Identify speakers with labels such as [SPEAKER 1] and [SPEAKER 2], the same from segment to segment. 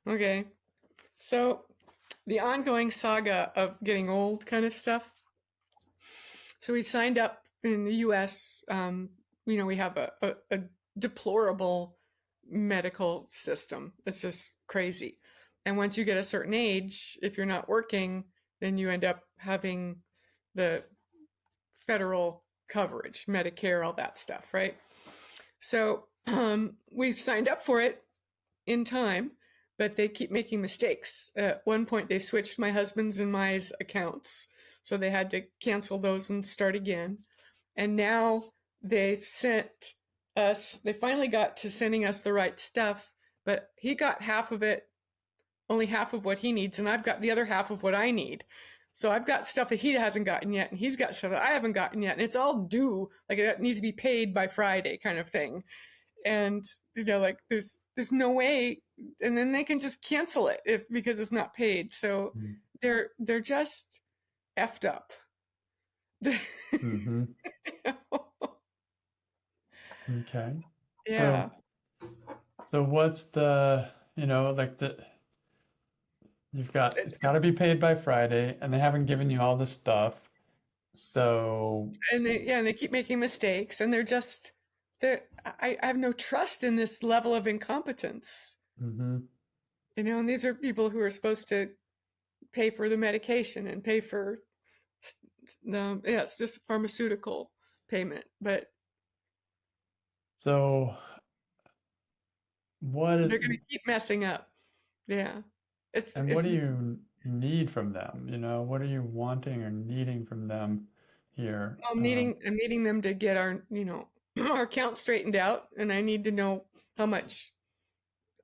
[SPEAKER 1] Okay. So the ongoing saga of getting old kind of stuff. So we signed up in the US. We have a deplorable medical system. It's just crazy. And once you get a certain age, if you're not working, then you end up having the federal coverage, Medicare, all that stuff, right? So we've signed up for it in time, but they keep making mistakes. At one point, they switched my husband's and my accounts, so they had to cancel those and start again. And now they've sent us, they finally got to sending us the right stuff, but he got half of it, only half of what he needs, and I've got the other half of what I need. So I've got stuff that he hasn't gotten yet, and he's got stuff that I haven't gotten yet, and it's all due, like it needs to be paid by Friday, kind of thing. And like there's no way, and then they can just cancel it if because it's not paid. So
[SPEAKER 2] Mm.
[SPEAKER 1] they're just effed up.
[SPEAKER 2] Mm-hmm. Okay. So,
[SPEAKER 1] Yeah.
[SPEAKER 2] so what's the, like it's got to be paid by Friday, and they haven't given you all the stuff. So,
[SPEAKER 1] And they keep making mistakes, and I have no trust in this level of incompetence.
[SPEAKER 2] hmm
[SPEAKER 1] And these are people who are supposed to pay for the medication and pay for the, yeah, it's just pharmaceutical payment, but
[SPEAKER 2] so what,
[SPEAKER 1] they're going to keep messing up. Yeah.
[SPEAKER 2] and what
[SPEAKER 1] It's
[SPEAKER 2] do you need from them? What are you wanting or needing from them here?
[SPEAKER 1] I'm needing them to get our, our account straightened out, and I need to know how much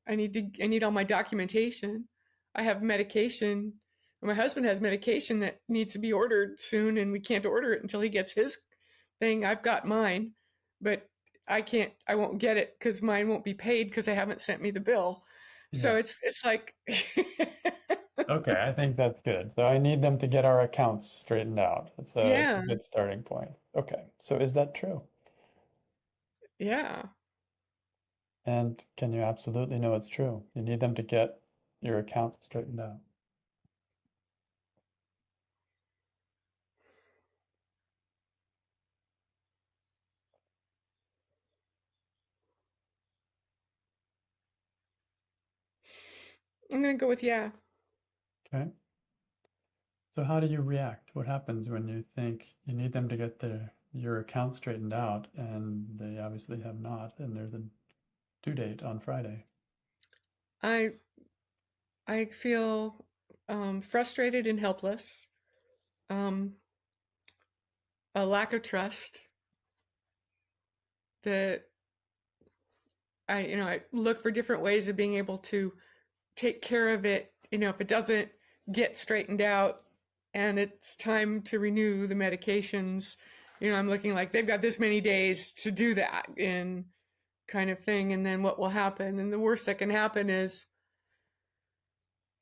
[SPEAKER 1] I need all my documentation. I have medication. My husband has medication that needs to be ordered soon, and we can't order it until he gets his thing. I've got mine, but I won't get it because mine won't be paid because they haven't sent me the bill. So
[SPEAKER 2] Yes.
[SPEAKER 1] it's like,
[SPEAKER 2] Okay, I think that's good. So I need them to get our accounts straightened out. It's a
[SPEAKER 1] yeah,
[SPEAKER 2] good starting point. Okay, so is that true?
[SPEAKER 1] yeah.
[SPEAKER 2] And can you absolutely know it's true? You need them to get your account straightened out.
[SPEAKER 1] I'm gonna go with yeah.
[SPEAKER 2] Okay. So how do you react? What happens when you think you need them to get your account straightened out and they obviously have not, and there's a due date on Friday?
[SPEAKER 1] I I feel frustrated and helpless. Um, a lack of trust that I look for different ways of being able to take care of it. If it doesn't get straightened out and it's time to renew the medications, I'm looking like they've got this many days to do that in kind of thing. And then what will happen? And the worst that can happen is,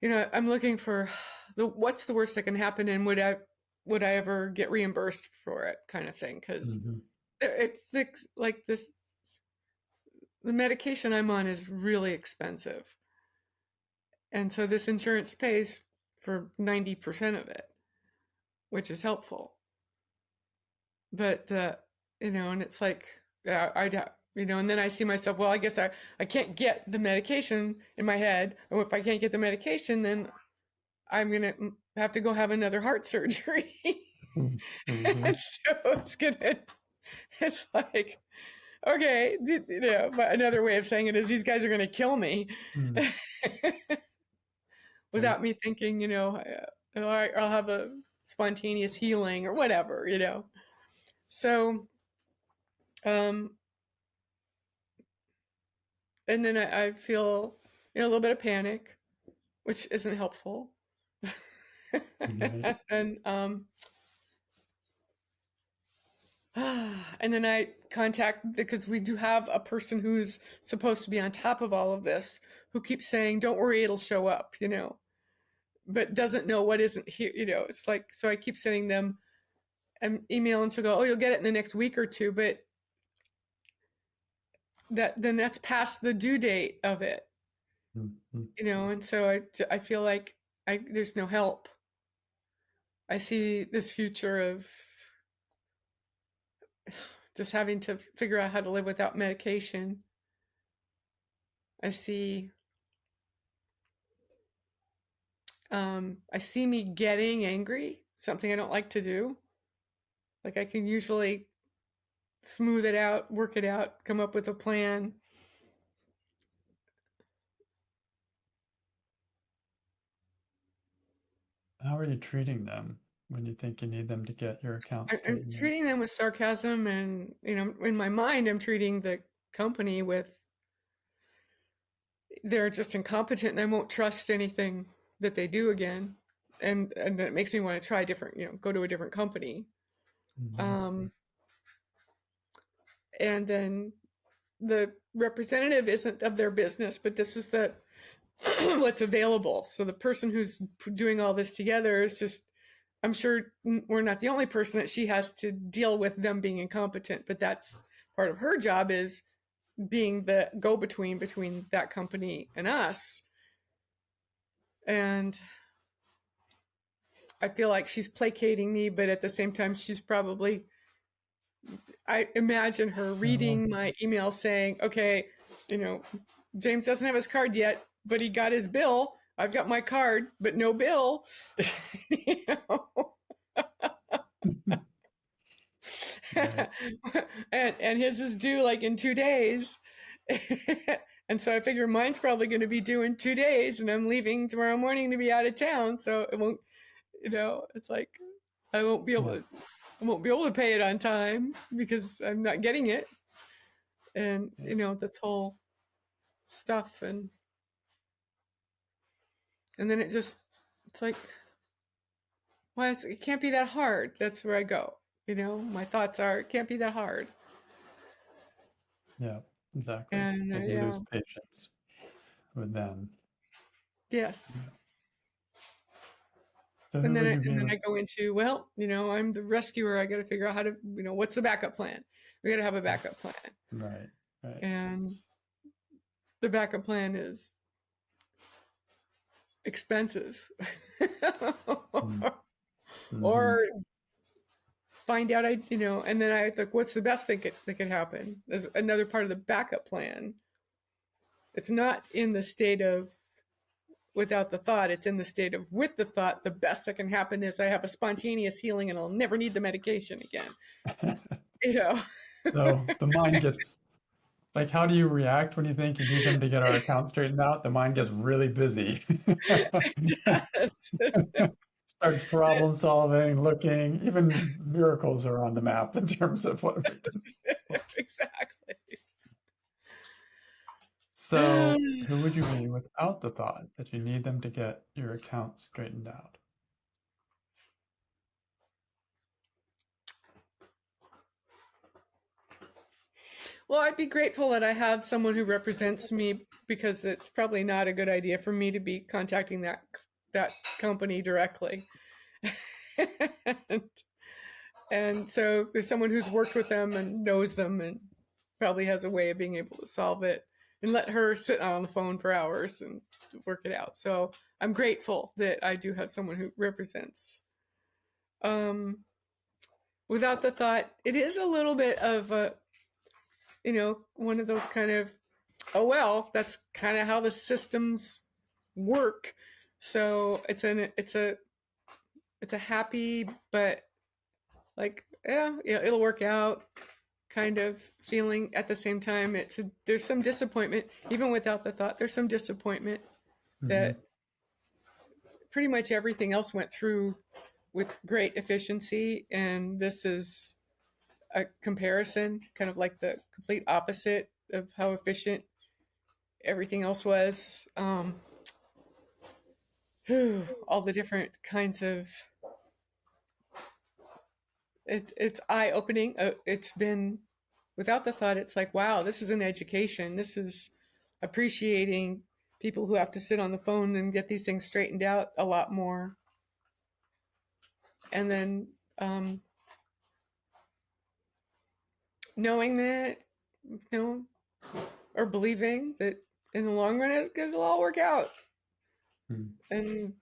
[SPEAKER 1] I'm looking for what's the worst that can happen, and would I ever get reimbursed for it, kind of thing? Because
[SPEAKER 2] hmm
[SPEAKER 1] it's like this. The medication I'm on is really expensive. And so this insurance pays for 90% of it, which is helpful. But and it's like, and then I see myself, well, I guess I can't get the medication in my head. Or if I can't get the medication, then I'm going to have to go have another heart surgery.
[SPEAKER 2] hmm
[SPEAKER 1] And so it's like, okay, but another way of saying it is these guys are going to kill me.
[SPEAKER 2] mm Okay.
[SPEAKER 1] Without me thinking, all right, I'll have a spontaneous. Or whatever. So, um, and then I feel, a little bit of panic, which isn't helpful.
[SPEAKER 2] Right.
[SPEAKER 1] and and then I contact because we do have a person who's supposed to be on top of all of this who keeps saying, "Don't worry, it'll show up," but doesn't know what isn't here. It's like so I keep sending them an email and she'll go, "Oh, you'll get it in the next week or two," but that's past the due date of it.
[SPEAKER 2] Mhm.
[SPEAKER 1] And so I feel like there's no help. I see this future of just having to figure out how to live without medication. I see I see me getting angry, something I don't like to do. Like I can usually smooth it out, work it out, come up with a plan.
[SPEAKER 2] How are you treating them when you think you need them to get your account
[SPEAKER 1] I'm
[SPEAKER 2] straightened out?
[SPEAKER 1] treating them with sarcasm, and in my mind, I'm treating the company with they're just incompetent, and I won't trust anything that they do again, and it makes me want to try different, go to a different company.
[SPEAKER 2] Mhm.
[SPEAKER 1] Um, and then the representative isn't of their business, but this is the what's available. So the person who's doing all this together is just, I'm sure we're not the only person that she has to deal with them being incompetent, but that's part of her job is being the go-between that company and us. And I feel like she's placating me, but at the same time, she's probably, I imagine her
[SPEAKER 2] So,
[SPEAKER 1] reading my email saying, okay, you know, James doesn't have his card yet, but he got his bill. I've got my card, but no bill. you know?
[SPEAKER 2] right.
[SPEAKER 1] and his is due like in 2 days. And so I figure mine's probably going to be due in 2 days, and I'm leaving tomorrow morning to be out of town. So it won't, it's like I won't be able
[SPEAKER 2] Yeah.
[SPEAKER 1] to, I won't be able to pay it on time because I'm not getting it. And
[SPEAKER 2] Yeah.
[SPEAKER 1] this whole stuff, and then it's like, well, it can't be that hard. That's where I go. My thoughts are, it can't be that hard.
[SPEAKER 2] Yeah. Exactly.
[SPEAKER 1] And
[SPEAKER 2] And you
[SPEAKER 1] yeah,
[SPEAKER 2] lose patience with them.
[SPEAKER 1] yes.
[SPEAKER 2] Yeah. So
[SPEAKER 1] And
[SPEAKER 2] who
[SPEAKER 1] then
[SPEAKER 2] would
[SPEAKER 1] I,
[SPEAKER 2] you
[SPEAKER 1] and
[SPEAKER 2] be
[SPEAKER 1] then
[SPEAKER 2] with?
[SPEAKER 1] I go into, well, I'm the rescuer. I got to figure out how to, what's the backup plan? We got to have a backup plan.
[SPEAKER 2] Right. Right.
[SPEAKER 1] And the backup plan is expensive.
[SPEAKER 2] Mm-hmm.
[SPEAKER 1] Or find out and then I think, what's the best thing that could happen? There's another part of the backup plan. It's not in the state of without the thought, it's in the state of with the thought. The best that can happen is I have a spontaneous healing and I'll never need the medication again. you know
[SPEAKER 2] So the mind gets like, how do you react when you think you need them to get our account straightened out? The mind gets really busy.
[SPEAKER 1] it does.
[SPEAKER 2] Starts problem solving, looking, even miracles are on the map in terms of what we can.
[SPEAKER 1] Exactly.
[SPEAKER 2] So, who would you be without the thought that you need them to get your account straightened out?
[SPEAKER 1] Well, I'd be grateful that I have someone who represents me, because it's probably not a good idea for me to be contacting that company directly. and, and so if there's someone who's worked with them and knows them and probably has a way of being able to solve it, and let her sit on the phone for hours and work it out. So I'm grateful that I do have someone who represents. Um, Without the thought, it is a little bit of a, one of those kind of, oh well, that's kind of how the systems work. So it's a happy, but like, yeah, it'll work out kind of feeling. At the same time, there's some disappointment even without the thought. There's some disappointment
[SPEAKER 2] Mm-hmm.
[SPEAKER 1] that pretty much everything else went through with great efficiency, and this is a comparison, kind of like the complete opposite of how efficient everything else was. All the different kinds of it's eye opening. It's been without the thought. It's like, wow, this is an education. This is appreciating people who have to sit on the phone and get these things straightened out a lot more. And then knowing that, you know, or believing that in the long run, it'll all work out.
[SPEAKER 2] Mm.
[SPEAKER 1] And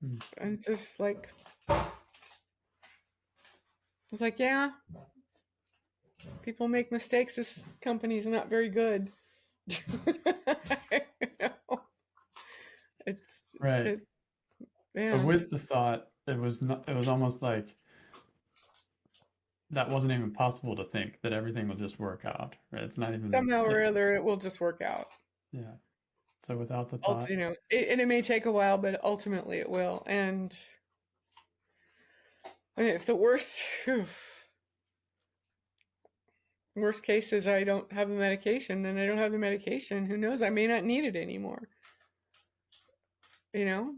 [SPEAKER 2] Mm.
[SPEAKER 1] I'm just like, it's like, yeah, people make mistakes. This company's not very good. You know? It's
[SPEAKER 2] Right.
[SPEAKER 1] it's
[SPEAKER 2] But
[SPEAKER 1] yeah.
[SPEAKER 2] with the thought, it was not, it was almost like that wasn't even possible to think that everything will just work out, right? It's not even,
[SPEAKER 1] Somehow
[SPEAKER 2] yeah,
[SPEAKER 1] or other, it will just work out.
[SPEAKER 2] yeah. So without the
[SPEAKER 1] Also,
[SPEAKER 2] thought,
[SPEAKER 1] and it may take a while, but ultimately it will. And if the worst case is I don't have the medication, then I don't have the medication. Who knows? I may not need it anymore.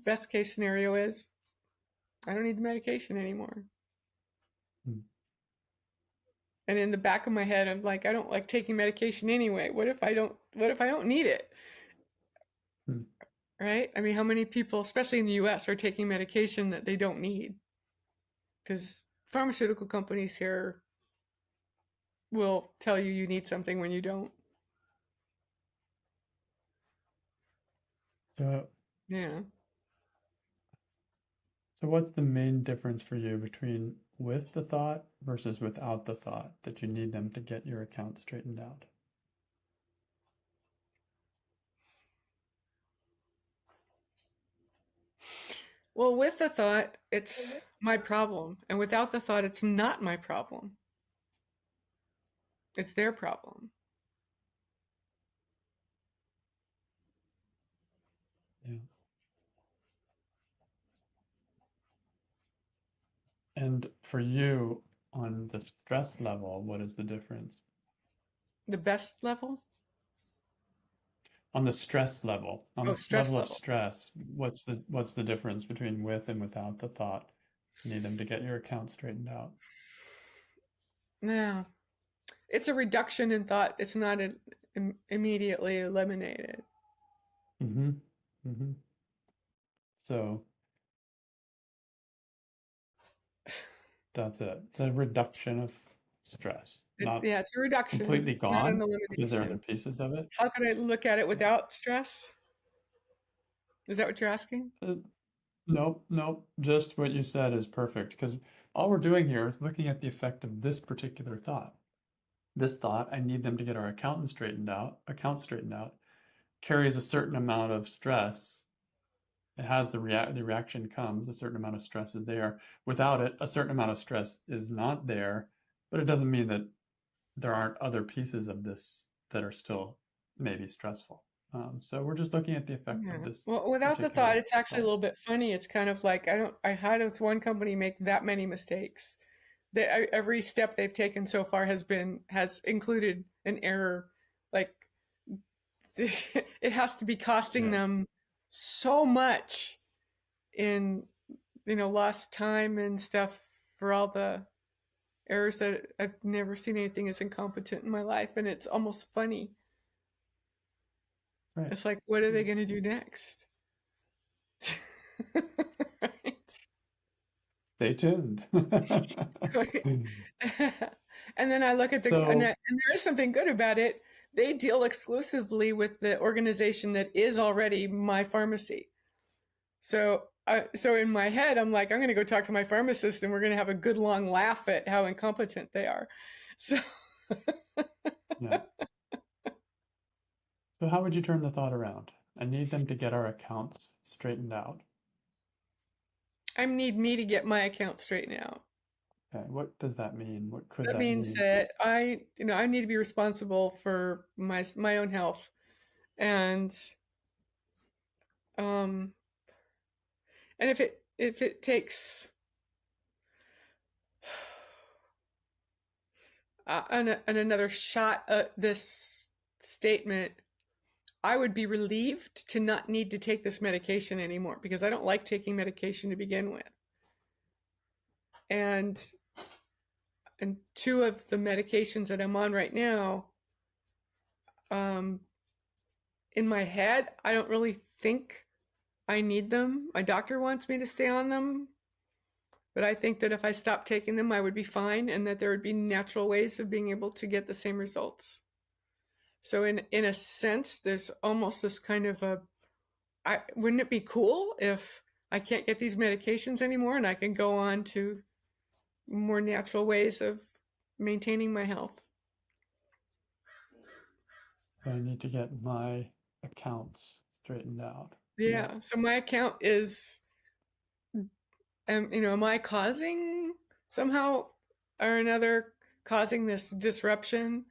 [SPEAKER 1] Best case scenario is I don't need the medication anymore.
[SPEAKER 2] mm,
[SPEAKER 1] And in the back of my head, I'm like, I don't like taking medication anyway. What if I don't need it?
[SPEAKER 2] mm.
[SPEAKER 1] Right? I mean, how many people, especially in the US, are taking medication that they don't need? Because pharmaceutical companies here will tell you you need something when you don't.
[SPEAKER 2] So,
[SPEAKER 1] Yeah.
[SPEAKER 2] so what's the main difference for you between with the thought versus without the thought that you need them to get your account straightened out?
[SPEAKER 1] Well, with the thought, it's my problem. And without the thought, it's not my problem. It's their problem.
[SPEAKER 2] Yeah. And for you, on the stress level, what is the difference?
[SPEAKER 1] The best level?
[SPEAKER 2] On the stress level, on
[SPEAKER 1] Oh,
[SPEAKER 2] the
[SPEAKER 1] stress
[SPEAKER 2] level of
[SPEAKER 1] level.
[SPEAKER 2] stress, what's the difference between with and without the thought? You need them to get your account straightened out.
[SPEAKER 1] Yeah. It's a reduction in thought. It's not immediately eliminated.
[SPEAKER 2] Mm-hmm. Mm-hmm. So that's it. It's a reduction of stress,
[SPEAKER 1] It's
[SPEAKER 2] not
[SPEAKER 1] yeah, it's a reduction,
[SPEAKER 2] completely
[SPEAKER 1] not an
[SPEAKER 2] gone, because there are other
[SPEAKER 1] elimination.
[SPEAKER 2] pieces of it.
[SPEAKER 1] How can I look at it without stress? Is that what you're asking?
[SPEAKER 2] Uh, nope, nope. Just what you said is perfect, because all we're doing here is looking at the effect of this particular thought. This thought, I need them to get our account straightened out, carries a certain amount of stress. It has the reaction comes, a certain amount of stress is there. Without it, a certain amount of stress is not there, but it doesn't mean that there aren't other pieces of this that are still maybe stressful. So we're just looking at the effect of
[SPEAKER 1] Yeah.
[SPEAKER 2] this
[SPEAKER 1] Well, without the thought,
[SPEAKER 2] particular
[SPEAKER 1] it's actually a
[SPEAKER 2] thought.
[SPEAKER 1] little bit funny. It's kind of like I had this one company make that many mistakes. Every step they've taken so far has included an error. Like it has to be costing
[SPEAKER 2] Yeah,
[SPEAKER 1] them so much in lost time and stuff for all the errors that I've never seen anything as incompetent in my life, and it's almost funny.
[SPEAKER 2] right.
[SPEAKER 1] It's like, what are they going to do next? Right?
[SPEAKER 2] Stay tuned.
[SPEAKER 1] Right. And then I look at
[SPEAKER 2] So,
[SPEAKER 1] and there is something good about it. They deal exclusively with the organization that is already my pharmacy. So in my head, I'm like, I'm going to go talk to my pharmacist, and we're going to have a good long laugh at how incompetent they are. So
[SPEAKER 2] yeah. So how would you turn the thought around? I need them to get our accounts straightened out.
[SPEAKER 1] I need me to get my account straightened out.
[SPEAKER 2] Okay, what does that mean? What could
[SPEAKER 1] That
[SPEAKER 2] that
[SPEAKER 1] means
[SPEAKER 2] mean?
[SPEAKER 1] that I need to be responsible for my own health, and um, and if it takes another shot at this statement, I would be relieved to not need to take this medication anymore because I don't like taking medication to begin with, and two of the medications that I'm on right now, um, in my head, I don't really think I need them. My doctor wants me to stay on them, but I think that if I stopped taking them, I would be fine and that there would be natural ways of being able to get the same results. So in a sense, there's almost this kind of a, wouldn't it be cool if I can't get these medications anymore and I can go on to more natural ways of maintaining my health?
[SPEAKER 2] So I need to get my accounts straightened out. Yeah.
[SPEAKER 1] Yeah. So my account is, am I causing somehow or another causing this disruption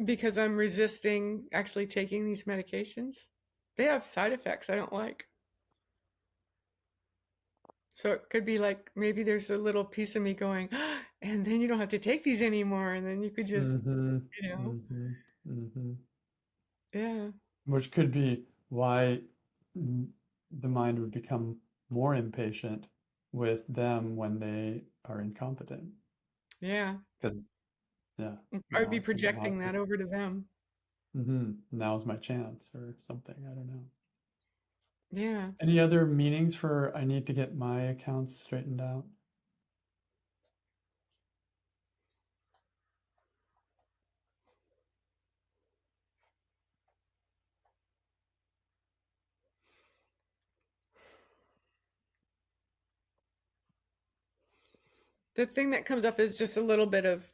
[SPEAKER 1] because I'm resisting actually taking these medications? They have side effects I don't like. So it could be like maybe there's a little piece of me going, and then you don't have to take these anymore. And then you could just,
[SPEAKER 2] Mm-hmm.
[SPEAKER 1] you know,
[SPEAKER 2] Mm-hmm. Mm-hmm.
[SPEAKER 1] yeah,
[SPEAKER 2] Which could be why mm, the mind would become more impatient with them when they are incompetent.
[SPEAKER 1] yeah.
[SPEAKER 2] Because, yeah,
[SPEAKER 1] I would
[SPEAKER 2] now
[SPEAKER 1] be
[SPEAKER 2] I can,
[SPEAKER 1] projecting that over to them.
[SPEAKER 2] now's my chance or something. I don't know.
[SPEAKER 1] Yeah.
[SPEAKER 2] Any other meanings for I need to get my accounts straightened out?
[SPEAKER 1] The thing that comes up is just a little bit of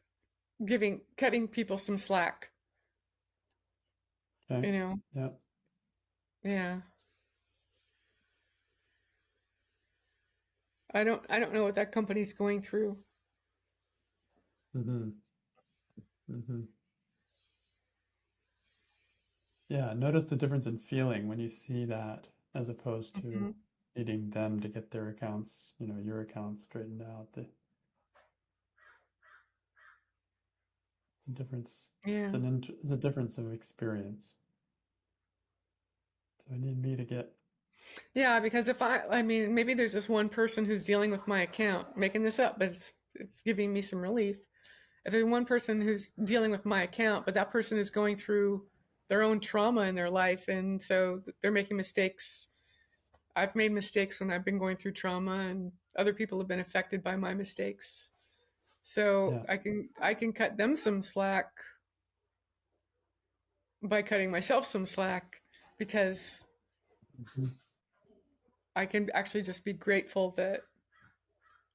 [SPEAKER 1] cutting people some slack,
[SPEAKER 2] Okay.
[SPEAKER 1] you know?
[SPEAKER 2] Yeah.
[SPEAKER 1] Yeah. I don't know what that company's going through.
[SPEAKER 2] Mm-hmm. Mm-hmm. Yeah. Notice the difference in feeling when you see that as opposed to
[SPEAKER 1] Hmm.
[SPEAKER 2] needing them to get their accounts, your accounts straightened out. It's a difference.
[SPEAKER 1] Yeah.
[SPEAKER 2] It's a difference of experience. So I need me to get.
[SPEAKER 1] Yeah, because if I mean, maybe there's this one person who's dealing with my account, making this up, but it's giving me some relief. If there's one person who's dealing with my account, but that person is going through their own trauma in their life, and so they're making mistakes. I've made mistakes when I've been going through trauma, and other people have been affected by my mistakes. So
[SPEAKER 2] Yeah.
[SPEAKER 1] I can cut them some slack by cutting myself some slack because
[SPEAKER 2] Mhm.
[SPEAKER 1] I can actually just be grateful that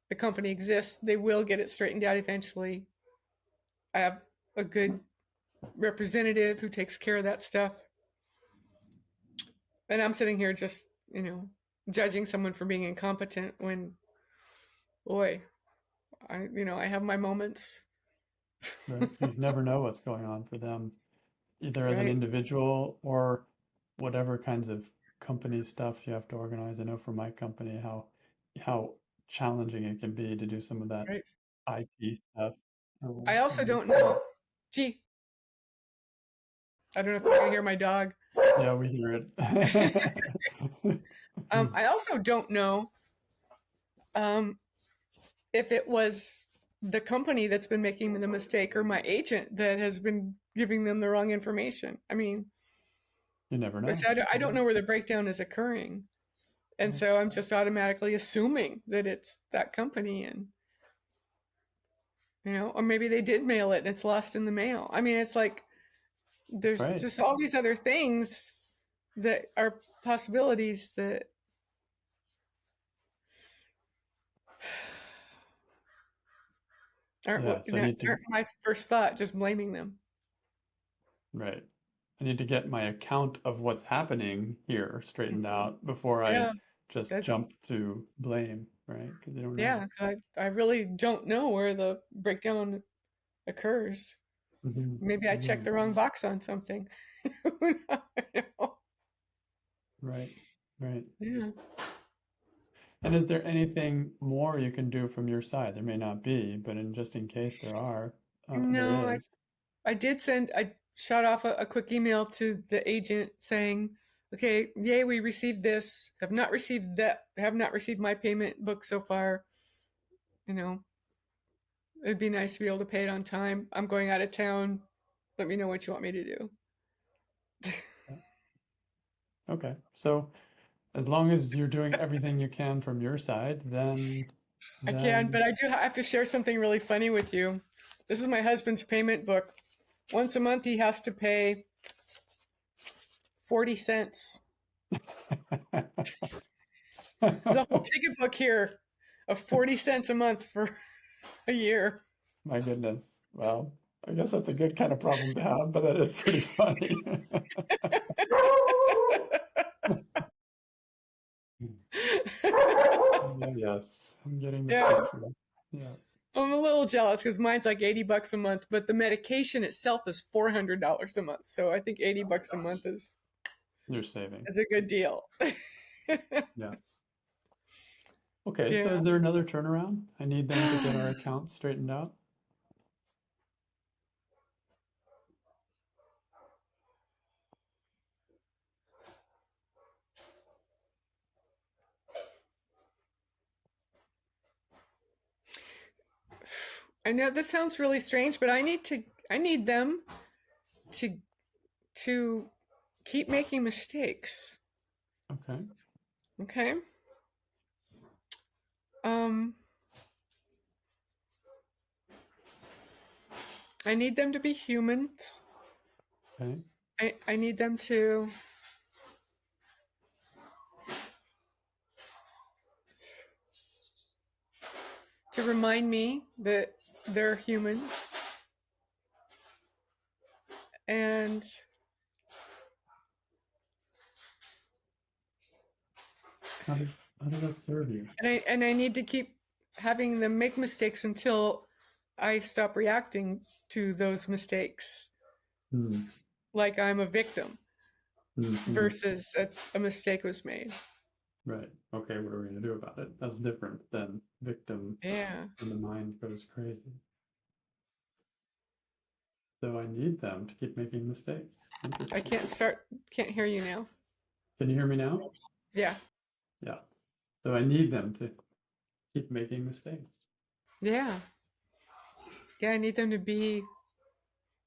[SPEAKER 1] the company exists. They will get it straightened out eventually. I have a good representative who takes care of that stuff. And I'm sitting here just, judging someone for being incompetent when, boy, I have my moments.
[SPEAKER 2] Right. You never know what's going on for them, either as an
[SPEAKER 1] Right,
[SPEAKER 2] individual or whatever kinds of company stuff you have to organize. I know for my company how challenging it can be to do some of that
[SPEAKER 1] right.
[SPEAKER 2] IT stuff.
[SPEAKER 1] I also don't know. Gee, I don't know if you can hear my dog.
[SPEAKER 2] Yeah, we hear it.
[SPEAKER 1] I also don't know um, if it was the company that's been making the mistake or my agent that has been giving them the wrong information. I mean,
[SPEAKER 2] You never
[SPEAKER 1] but
[SPEAKER 2] know.
[SPEAKER 1] I
[SPEAKER 2] Yeah.
[SPEAKER 1] don't know where the breakdown is occurring. And
[SPEAKER 2] Right.
[SPEAKER 1] so I'm just automatically assuming that it's that company and, or maybe they did mail it and it's lost in the mail. I mean, it's like there's
[SPEAKER 2] Right.
[SPEAKER 1] just all these other things that are possibilities that aren't
[SPEAKER 2] Yeah.
[SPEAKER 1] what
[SPEAKER 2] So I need to,
[SPEAKER 1] aren't my first thought, just blaming them.
[SPEAKER 2] right. I need to get my account of what's happening here straightened
[SPEAKER 1] Mhm.
[SPEAKER 2] out before I
[SPEAKER 1] Yeah,
[SPEAKER 2] just
[SPEAKER 1] that's
[SPEAKER 2] jump to blame, right? Because you don't know.
[SPEAKER 1] yeah. I really don't know where the breakdown occurs.
[SPEAKER 2] Hmm.
[SPEAKER 1] Maybe I checked
[SPEAKER 2] Hmm.
[SPEAKER 1] the wrong box on something. Who knows?
[SPEAKER 2] Right. Right.
[SPEAKER 1] Yeah.
[SPEAKER 2] And is there anything more you can do from your side? There may not be, but just in case there
[SPEAKER 1] No,
[SPEAKER 2] is.
[SPEAKER 1] I shot off a quick email to the agent saying, okay, yay, we received this, have not received my payment book so far. You know, it'd be nice to be able to pay it on time. I'm going out of town. Let me know what you want me to do.
[SPEAKER 2] Yeah. Okay. So as long as you're doing everything you can from your side,
[SPEAKER 1] I can,
[SPEAKER 2] then
[SPEAKER 1] but I do have to share something really funny with you. This is my husband's payment book. once a month he has to pay 40 cents. The whole ticket book here of 40 cents a month for a year.
[SPEAKER 2] My goodness. Well, I guess that's a good kind of problem to have, but that is pretty funny. Yes, I'm getting the
[SPEAKER 1] Yeah.
[SPEAKER 2] picture. Yeah.
[SPEAKER 1] I'm a little jealous because mine's like $80 a month, but the medication itself is $400 a month. So I think $80 a month
[SPEAKER 2] You're saving.
[SPEAKER 1] is a good deal.
[SPEAKER 2] Yeah. Okay, so
[SPEAKER 1] Yeah.
[SPEAKER 2] is there another turnaround? I need them to get our accounts straightened out.
[SPEAKER 1] I know this sounds really strange, but I need them to to keep making mistakes.
[SPEAKER 2] Okay.
[SPEAKER 1] Okay? Um I need them to be humans.
[SPEAKER 2] Okay.
[SPEAKER 1] I need them to remind me that they're humans and
[SPEAKER 2] How did that serve you?
[SPEAKER 1] and I need to keep having them make mistakes until I stop reacting to those mistakes
[SPEAKER 2] Hmm.
[SPEAKER 1] like I'm a victim
[SPEAKER 2] Mhm.
[SPEAKER 1] versus a mistake was made.
[SPEAKER 2] Right. Okay, what are we gonna do about it? That's different than victim
[SPEAKER 1] Yeah.
[SPEAKER 2] and the mind goes crazy. So I need them to keep making mistakes.
[SPEAKER 1] I
[SPEAKER 2] Interesting.
[SPEAKER 1] can't hear you now.
[SPEAKER 2] Can you hear me now?
[SPEAKER 1] Yeah.
[SPEAKER 2] Yeah. So I need them to keep making mistakes.
[SPEAKER 1] Yeah. Yeah, I need them to be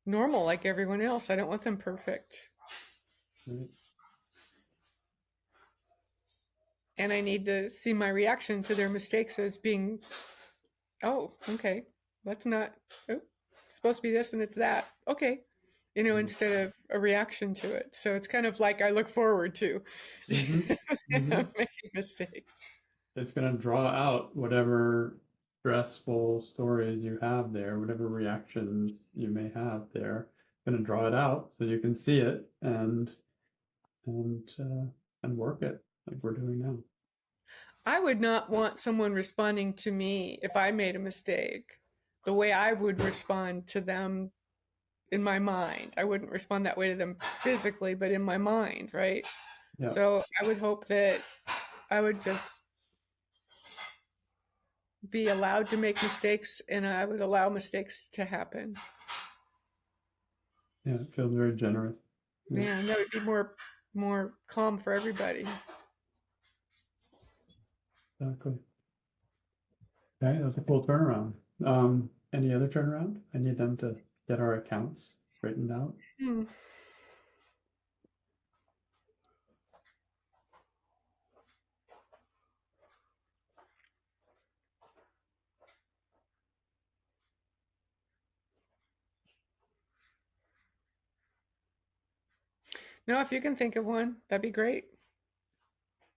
[SPEAKER 1] normal like everyone else. I don't want them perfect.
[SPEAKER 2] Right?
[SPEAKER 1] And I need to see my reaction to their mistakes as being, oh, okay, that's not, oh, it's supposed to be this and it's that. Okay. Instead of a reaction to it. So it's kind of like I look forward to
[SPEAKER 2] Mm-hmm. Mm-hmm.
[SPEAKER 1] making mistakes.
[SPEAKER 2] It's gonna draw out whatever stressful stories you have there, whatever reactions you may have there. It's gonna draw it out so you can see it and and work it like we're doing now.
[SPEAKER 1] I would not want someone responding to me if I made a mistake the way I would respond to them in my mind. I wouldn't respond that way to them physically, but in my mind, right?
[SPEAKER 2] Yeah.
[SPEAKER 1] So I would hope that I would just be allowed to make mistakes and I would allow mistakes to happen.
[SPEAKER 2] Yeah, it feels very generous. Yeah.
[SPEAKER 1] Yeah, and that would be more calm for everybody.
[SPEAKER 2] Exactly. Okay, that's a cool turnaround. Any other turnaround? I need them to get our accounts straightened out.
[SPEAKER 1] Hmm. No, if you can think of one, that'd be great.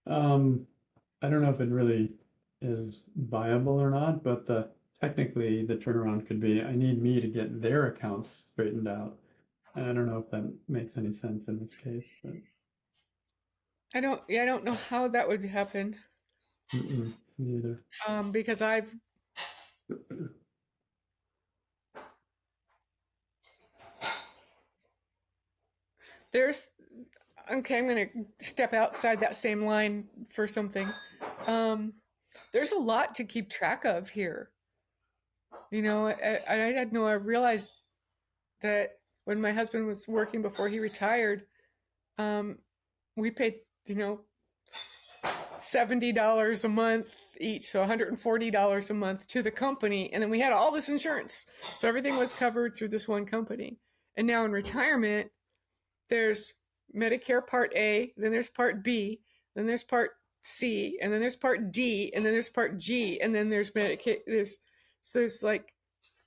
[SPEAKER 2] Um, I don't know if it really is viable or not, but technically the turnaround could be I need me to get their accounts straightened out. And I don't know if that makes any sense in this case, but
[SPEAKER 1] I don't know how that would happen.
[SPEAKER 2] neither.
[SPEAKER 1] Because there's okay, I'm going to step outside that same line for something. Um, there's a lot to keep track of here. I realized that when my husband was working before he retired, um, we paid, $70 a month each, so $140 a month to the company. And then we had all this insurance. So everything was covered through this one company. And now in retirement, there's Medicare Part A, then there's Part B, then there's Part C, and then there's Part D, and then there's Part G, and then there's Medicaid. There's like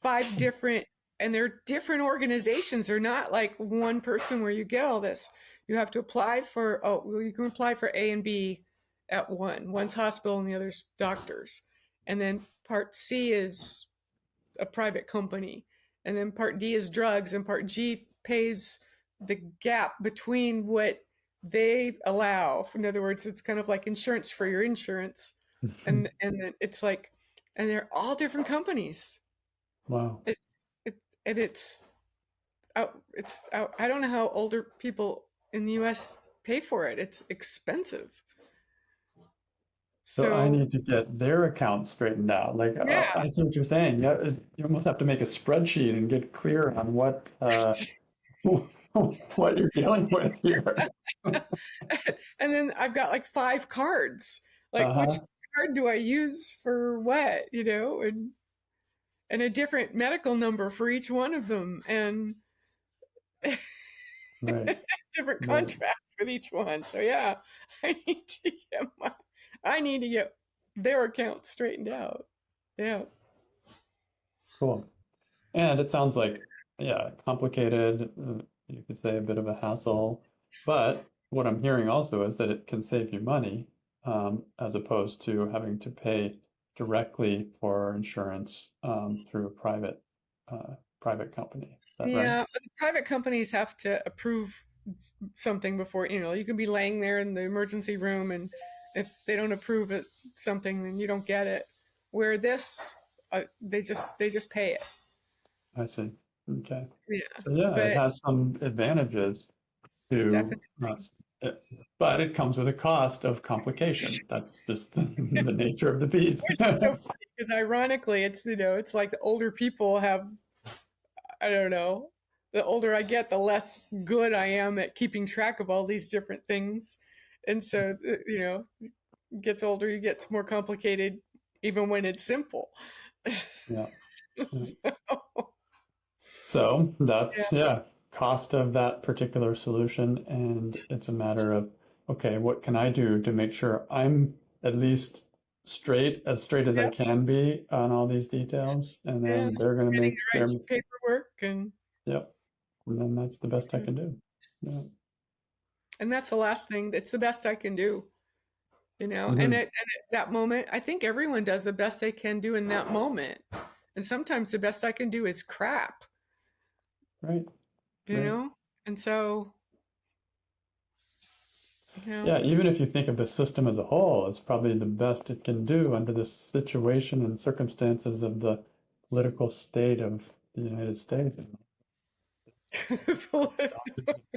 [SPEAKER 1] 5 different and they're different organizations. They're not like one person where you get all this. You have to apply for, oh, well, you can apply for A and B at one. One's hospital and the other's doctors. And then part C is a private company. And then part D is drugs, and part G pays the gap between what they allow. In other words, it's kind of like insurance for your insurance. And it's like, and they're all different companies.
[SPEAKER 2] Wow.
[SPEAKER 1] And it's out. It's out. I don't know how older people in the U.S. pay for it. It's expensive.
[SPEAKER 2] So I
[SPEAKER 1] So
[SPEAKER 2] need to get their account straightened out. Like,
[SPEAKER 1] yeah,
[SPEAKER 2] I see what you're saying. Yeah, you almost have to make a spreadsheet and get clear on what what you're dealing with here.
[SPEAKER 1] and then I've got like 5 cards. Like, which
[SPEAKER 2] Uh-huh.
[SPEAKER 1] card do I use for what? And a different medical number for each one of them, and
[SPEAKER 2] Right.
[SPEAKER 1] different
[SPEAKER 2] Right.
[SPEAKER 1] contracts with each one. So yeah, I need to get my, I need to get their account straightened out. Yeah.
[SPEAKER 2] Cool. And it sounds like, yeah, complicated, you could say a bit of a hassle, but what I'm hearing also is that it can save you money, as opposed to having to pay directly for insurance, through a private company. Is that right?
[SPEAKER 1] Yeah, but the private companies have to approve something before, you can be laying there in the emergency room, and if they don't approve it something, then you don't get it. Where this, they just pay it.
[SPEAKER 2] I see. Okay.
[SPEAKER 1] Yeah,
[SPEAKER 2] So yeah, it
[SPEAKER 1] but
[SPEAKER 2] has some advantages to,
[SPEAKER 1] definitely.
[SPEAKER 2] it, but it comes with a cost of complication. That's just the nature of the beast.
[SPEAKER 1] Which is so funny because ironically, it's like the older people have, I don't know, the older I get, the less good I am at keeping track of all these different things. And so, gets older, it gets more complicated, even when it's simple.
[SPEAKER 2] Yeah. Yeah.
[SPEAKER 1] So,
[SPEAKER 2] So
[SPEAKER 1] yeah,
[SPEAKER 2] that's, yeah, cost of that particular solution. And it's a matter of, okay, what can I do to make sure I'm at least as straight as I
[SPEAKER 1] yeah,
[SPEAKER 2] can be on all these details? And
[SPEAKER 1] yeah.
[SPEAKER 2] then they're going to
[SPEAKER 1] Getting
[SPEAKER 2] make
[SPEAKER 1] the right
[SPEAKER 2] their,
[SPEAKER 1] paperwork, and
[SPEAKER 2] yep. And then that's the best I can do. Yeah.
[SPEAKER 1] and that's the last thing. It's the best I can do, And
[SPEAKER 2] Hmm.
[SPEAKER 1] at that moment, I think everyone does the best they can do in that moment. And sometimes the best I can do is crap,
[SPEAKER 2] Right.
[SPEAKER 1] you
[SPEAKER 2] Right.
[SPEAKER 1] know. And so,
[SPEAKER 2] Yeah, even if you think of the system as a whole, it's probably the best it can do under the situation and circumstances of the political state of the United States.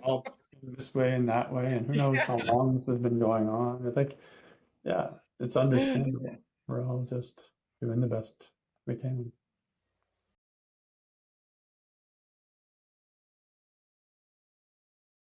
[SPEAKER 2] All this way and that way, and who knows how
[SPEAKER 1] yeah.
[SPEAKER 2] long this has been going on. I think, yeah, it's understandable. We're all just doing the best we can.